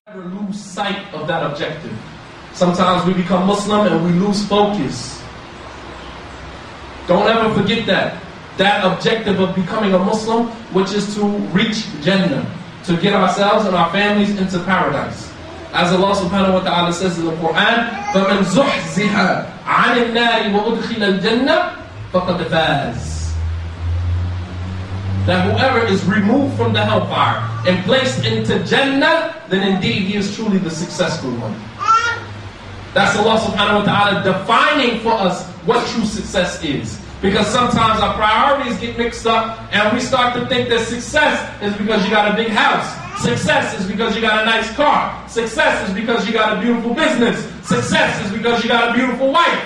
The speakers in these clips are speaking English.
Never lose sight of that objective. Sometimes we become Muslim and we lose focus. Don't ever forget that objective of becoming a Muslim, which is to reach Jannah, to get ourselves and our families into paradise. As Allah subhanahu wa ta'ala says in the Quran, فَمَنْ زُحْزِحَ عَنِ النَّارِ وَأُدْخِلَ الْجَنَّةِ فَقَدْ فَازَ. That whoever is removed from the hellfire and placed into Jannah, then indeed he is truly the successful one. That's Allah subhanahu wa ta'ala defining for us what true success is. Because sometimes our priorities get mixed up and we start to think that success is because you got a big house. Success is because you got a nice car. Success is because you got a beautiful business. Success is because you got a beautiful wife.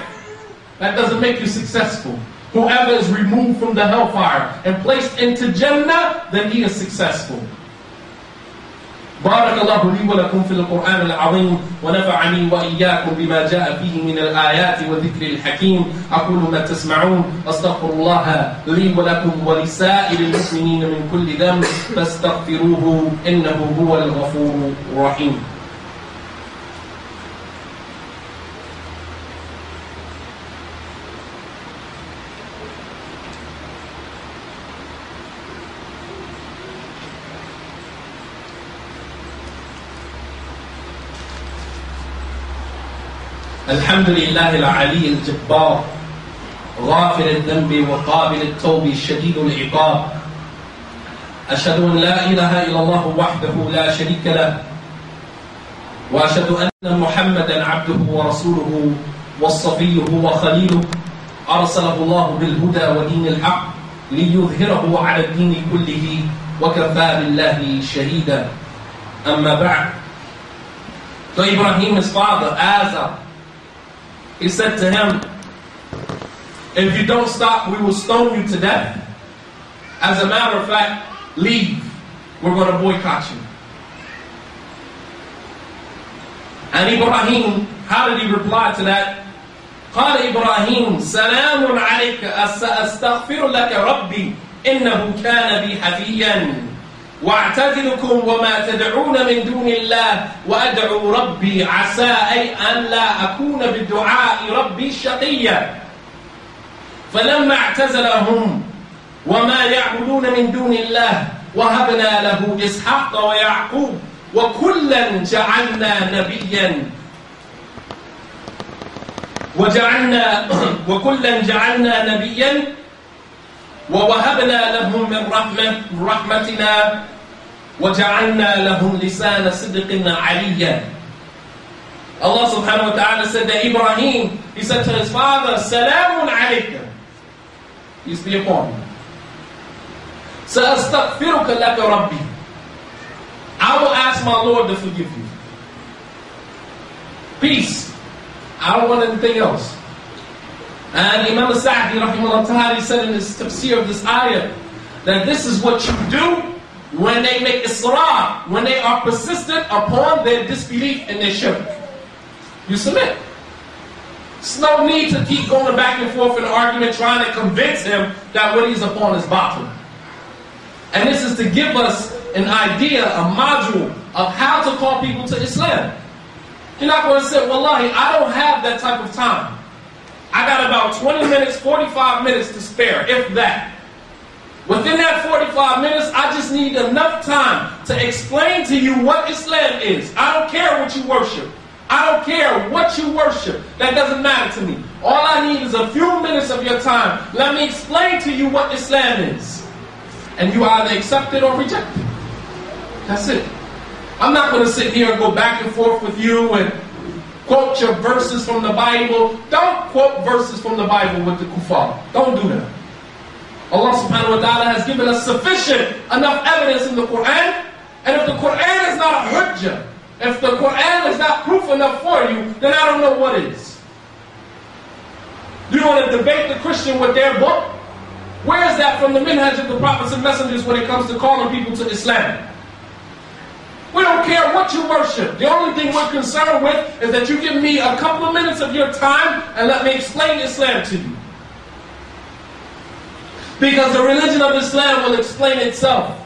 That doesn't make you successful. Whoever is removed from the hellfire and placed into Jannah, then he is successful. بارك الله لي ولكم في القرآن العظيم ونفعني وإياكم بما جاء فيه من الآيات والذكر الحكيم. أقول ما تسمعون أستغفر الله لي ولكم ولسائر المؤمنين من كل ذنب فاستغفروه إنه هو الغفور الرحيم. الحمد لله العلي الجبار غافر الذنب وقابل التوب شديد العقاب. أشهد أن لا إله إلا الله وحده لا شريك له وأشهد أن محمدا عبده ورسوله وصفيه وخليله أرسله الله بالهدى ودين الحق ليظهره على الدين كله وكفى بالله شهيدا. أما بعد. So Ibrahim, his father, Azar, he said to him, if you don't stop, we will stone you to death. As a matter of fact, leave. We're going to boycott you. And Ibrahim, how did he reply to that? قال إبراهيم سلام عليك أستغفر لك ربي إنه كان بي حفيا واعتزلكم وما تدعون من دون الله وأدعو ربي عسى أن لا أكون بدعاء ربي شقيا. فلما اعتزلهم وما يعبدون من دون الله وهبنا له إسحاق ويعقوب وكلا جعلنا نبيا جعلنا نبيا ووهبنا لهم من رحمتنا وجعلنا لهم لسان صدق عليا. Allah subhanahu wa ta'ala said that Ibrahim, he said to his father, Salamun alayka, peace be upon you. Sa'astaghfiruka laka rabbi, I will ask my Lord to forgive you. Peace. I don't want anything else. And Imam Sa'di rahimahullah ta'ala said in his tafsir of this ayah that this is what you do when they make israr, when they are persistent upon their disbelief in their shirk. You submit. There's no need to keep going back and forth in an argument trying to convince him that what he's upon is batil. And this is to give us an idea, a module of how to call people to Islam. You're not going to say, Wallahi, I don't have that type of time. I got about 20 minutes, 45 minutes to spare, if that. Within that 45 minutes, I just need enough time to explain to you what Islam is. I don't care what you worship. I don't care what you worship. That doesn't matter to me. All I need is a few minutes of your time. Let me explain to you what Islam is. And you either accept it or reject it. That's it. I'm not going to sit here and go back and forth with you and quote your verses from the Bible. Don't quote verses from the Bible with the kuffar. Don't do that. Allah subhanahu wa ta'ala has given us sufficient enough evidence in the Quran. And if the Quran is not a hujjah, if the Quran is not proof enough for you, then I don't know what is. You want to debate the Christian with their book? Where is that from the minhaj of the prophets and messengers when it comes to calling people to Islam? We don't care what you worship. The only thing we're concerned with is that you give me a couple of minutes of your time and let me explain Islam to you. Because the religion of Islam will explain itself.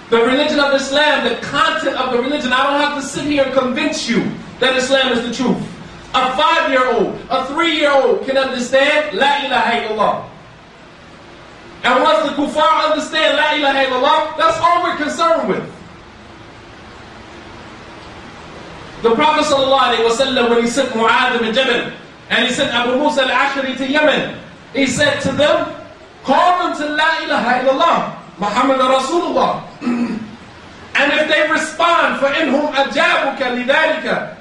The religion of Islam, the content of the religion, I don't have to sit here and convince you that Islam is the truth. A 5-year-old, a 3-year-old can understand La ilaha illallah. And once the kuffar understand La ilaha illallah, that's all we're concerned with. The Prophet ﷺ, when he sent Mu'adh ibn Jabal, and he sent Abu Musa al-Ashari to Yemen, he said to them, call them to La ilaha illallah, Muhammad Rasulullah. And if they respond, فَإِنْهُمْ أَجَابُكَ لِذَلِكَ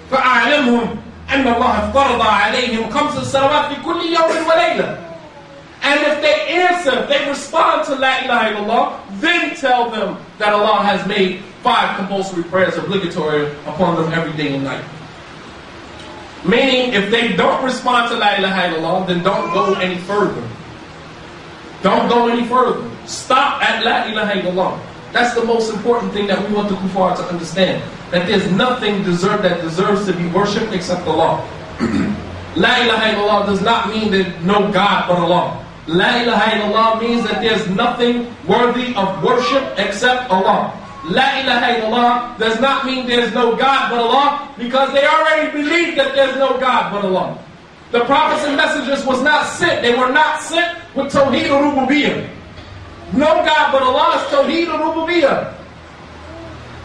فَأَعْلَمْهُمْ أَنَّ اللَّهَ افْتَرَضَ عَلَيْهِمْ خَمْسَ الصَّلَوَاتِ فِي كُلِّ يَوْمٍ وَلَيْلَةٍ. And if they answer, if they respond to La ilaha illallah, then tell them that Allah has made 5 compulsory prayers obligatory upon them every day and night. Meaning, if they don't respond to La ilaha illallah, then don't go any further. Don't go any further. Stop at La ilaha illallah. That's the most important thing that we want the kuffar to understand. That there's nothing that deserves to be worshipped except Allah. La ilaha illallah does not mean that no God but Allah. La ilaha illallah means that there's nothing worthy of worship except Allah. La ilaha illallah does not mean there's no God but Allah, because they already believe that there's no God but Allah. The prophets and messengers was not sent. They were not sent with Tawheed al-Rububiyyah. No God but Allah is Tawheed al-Rububiyyah.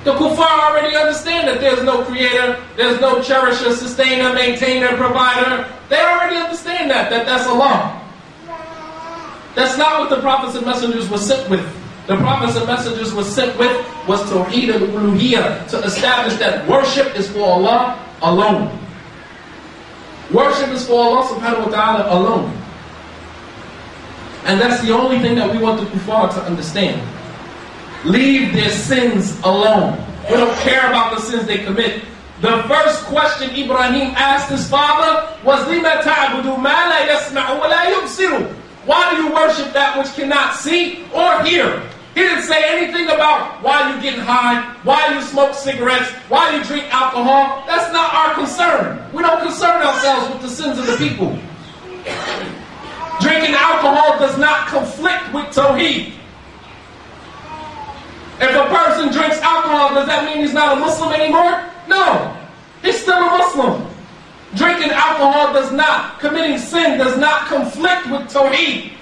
The kuffar already understand that there's no creator, there's no cherisher, sustainer, maintainer, provider. They already understand that's Allah. That's not what the prophets and messengers were sent with. The prophets and messengers were sent with was Tawheed al-Uluhiyyah, to establish that worship is for Allah alone. Worship is for Allah subhanahu wa ta'ala alone. And that's the only thing that we want the kuffar to understand. Leave their sins alone. We don't care about the sins they commit. The first question Ibrahim asked his father was, لِمَ تَعْبُدُ مَا لَا يَسْمَعُ وَلَا يُبْصِرُ. Why do you worship that which cannot see or hear? He didn't say anything about why you getting high, why you smoke cigarettes, why you drink alcohol. That's not our concern. We don't concern ourselves with the sins of the people. Drinking alcohol does not conflict with Tawheed. If a person drinks alcohol, does that mean he's not a Muslim anymore? No, he's still a Muslim. Drinking alcohol does not, committing sin does not conflict with Tawheed.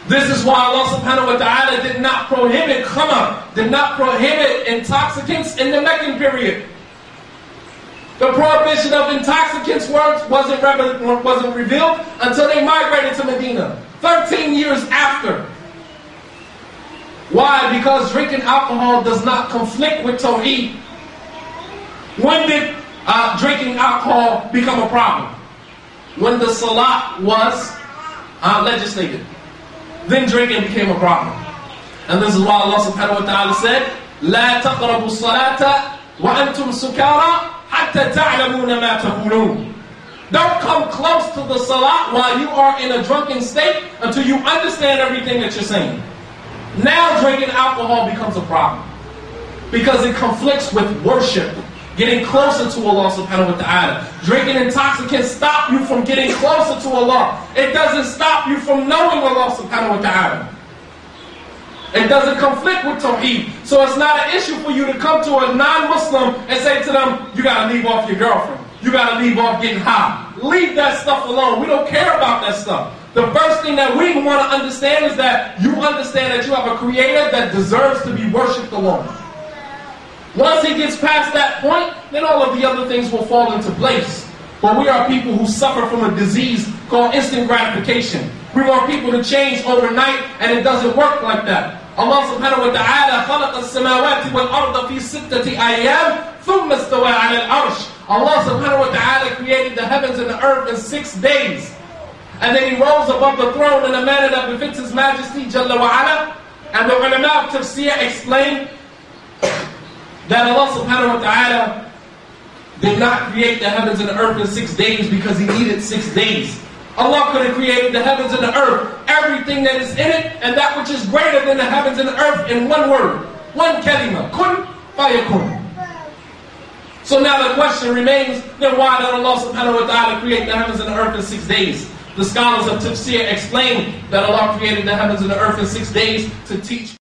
This is why Allah subhanahu wa ta'ala did not prohibit khamr, did not prohibit intoxicants in the Meccan period. The prohibition of intoxicants wasn't revealed until they migrated to Medina, 13 years after. Why? Because drinking alcohol does not conflict with Tawheed. When did drinking alcohol become a problem? When the salat was legislated. Then drinking became a problem. And this is why Allah subhanahu wa ta'ala said, لا تقربوا الصلاة وأنتم سكارى حتى تعلمون ما تقولون. Don't come close to the salat while you are in a drunken state until you understand everything that you're saying. Now drinking alcohol becomes a problem, because it conflicts with worship, getting closer to Allah subhanahu wa ta'ala. Drinking intoxicants stop you from getting closer to Allah. It doesn't stop you from knowing Allah subhanahu wa ta'ala. It doesn't conflict with Tawheed. So it's not an issue for you to come to a non-Muslim and say to them, you got to leave off your girlfriend. You got to leave off getting high. Leave that stuff alone. We don't care about that stuff. The first thing that we want to understand is that you understand that you have a creator that deserves to be worshipped alone. Once he gets past that point, then all of the other things will fall into place. But we are people who suffer from a disease called instant gratification. We want people to change overnight, and it doesn't work like that. Allah subhanahu wa ta'ala خَلَقَ السَّمَاوَاتِ وَالْأَرْضَ فِي سِتَّةِ أَيَّامٍ ثُمَّ اسْتَوَى عَلَى الْعَرْشِ. Allah subhanahu wa ta'ala created the heavens and the earth in 6 days. And then he rose above the throne in a manner that befits his majesty, Jalla wa ala. And the ulama of tafsir explained that Allah subhanahu wa ta'ala did not create the heavens and the earth in 6 days because he needed 6 days. Allah could have created the heavens and the earth, everything that is in it, and that which is greater than the heavens and the earth in one word, one kalima, kun fayakun. So now the question remains, then why did Allah subhanahu wa ta'ala create the heavens and the earth in 6 days? The scholars of tafsir explain that Allah created the heavens and the earth in 6 days to teach